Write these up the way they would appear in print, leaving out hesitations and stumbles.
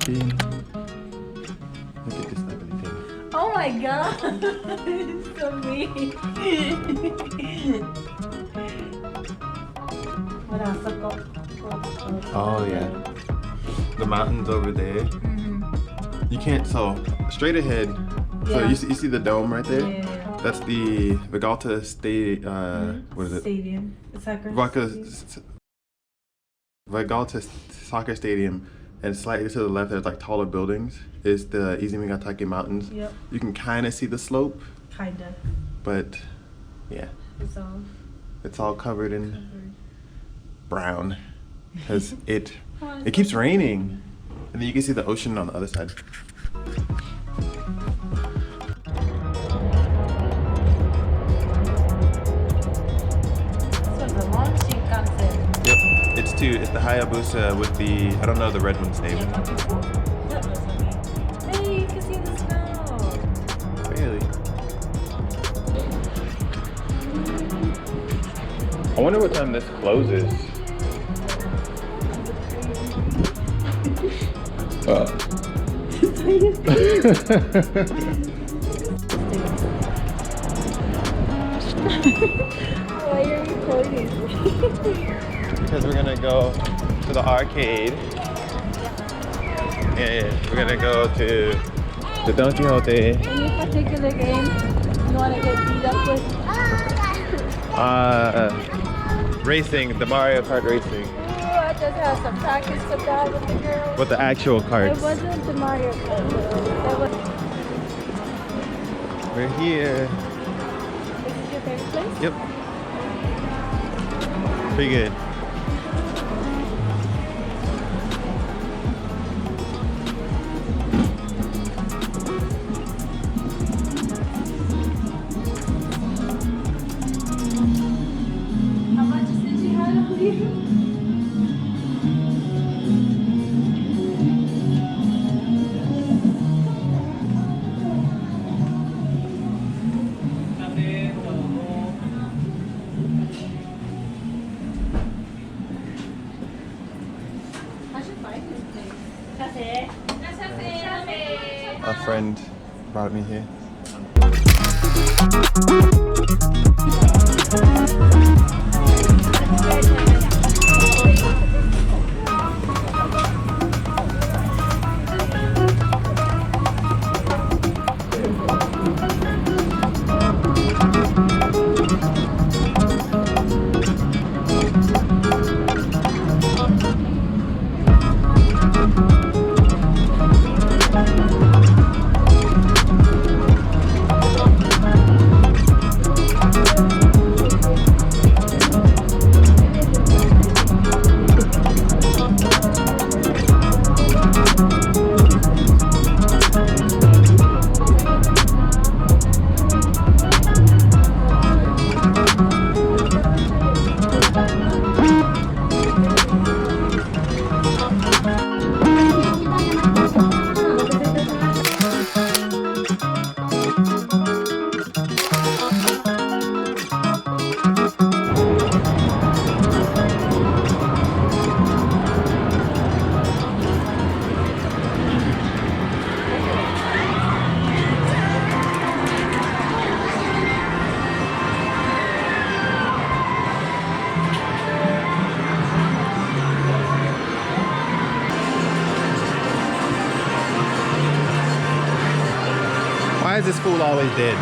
Payne. Look at this ugly thing. Oh my god! It's so mean. Oh yeah. The mountains over there. You can't, so straight ahead. So you see the dome right there? Yeah. That's the Vegalta what is it? Stadium. The soccer Vegalta Soccer Stadium, and slightly to the left there's like taller buildings is the Izumi-ga-take Mountains. Yep. You can kind of see the slope. Kinda. But yeah. It's all covered in brown because it keeps raining. And then you can see the ocean on the other side. Yep, it's the Hayabusa with the, I don't know the red one's name. Hey, you can see the snow. Really? I wonder what time this closes. Why are you recording? Because we're gonna go to the arcade. And we're gonna go to the Don Quixote. Any particular game you want to get beat up with? Racing, the Mario Kart racing. Ooh, I just had some practice with that with the girls. With the actual It carts. wasn't the Mario Kart though. It was... We're here. This is your favorite place? Yep. Pretty good. How much did you have on you? I should find this place. A friend brought me here. Why is this fool always dead?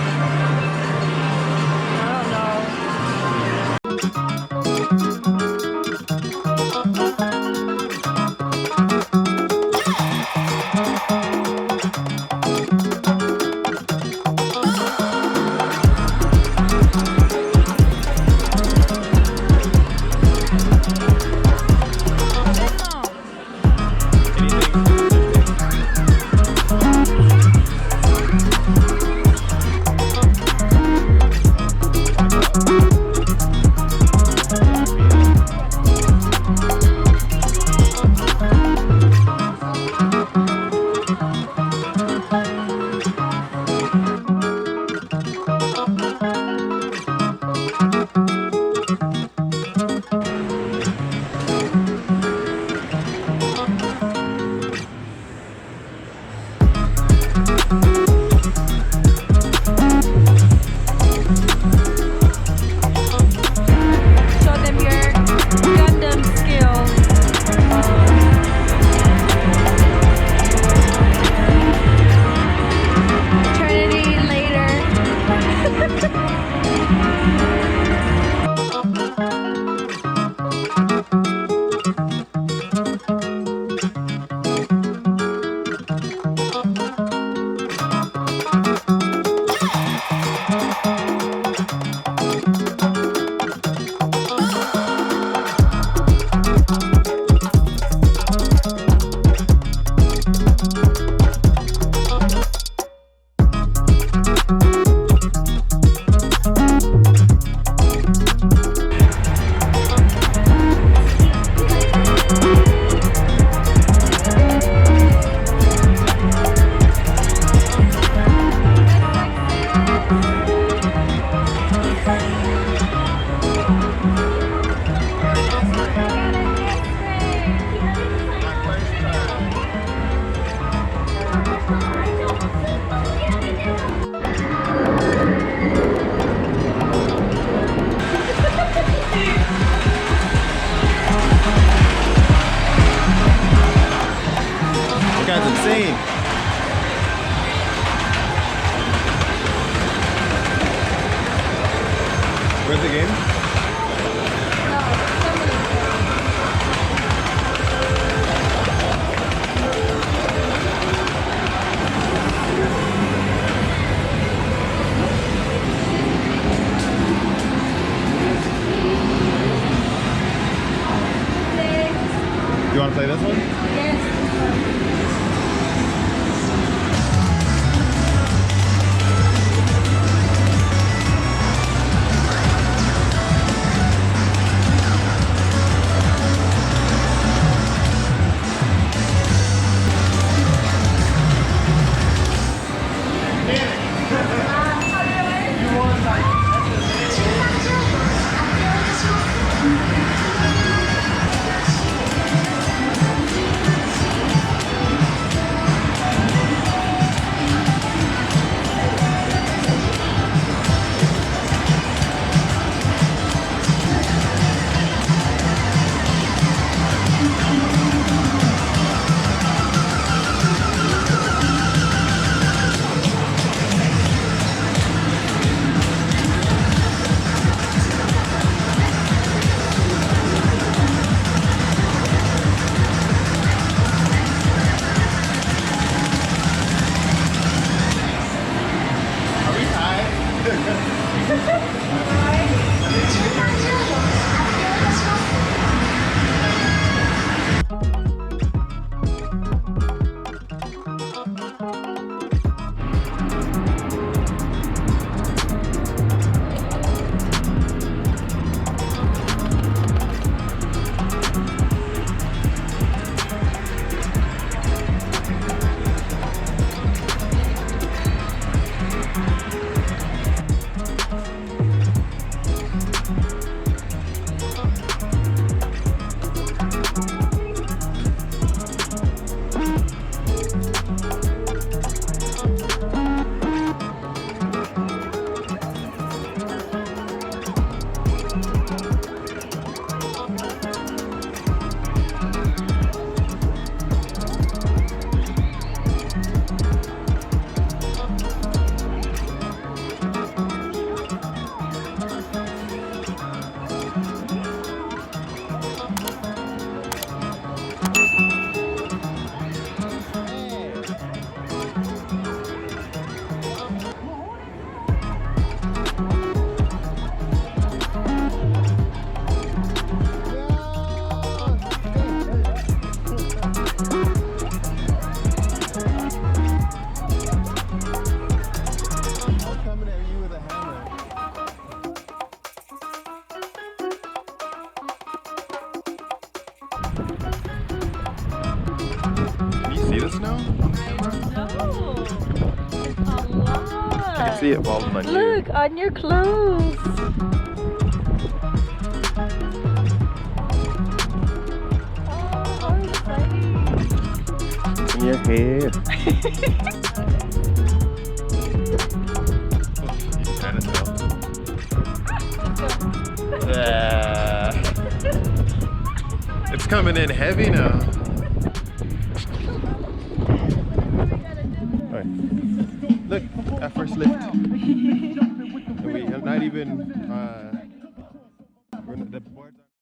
insane. Where's the game? You want to play this one? Yes. See the snow? No. It's a lot. I can see it falling on you. Look, on your clothes. Oh, how exciting. In your hair. You kind of know. It's coming in heavy now. Look, our first lift. And we are not even, the boards are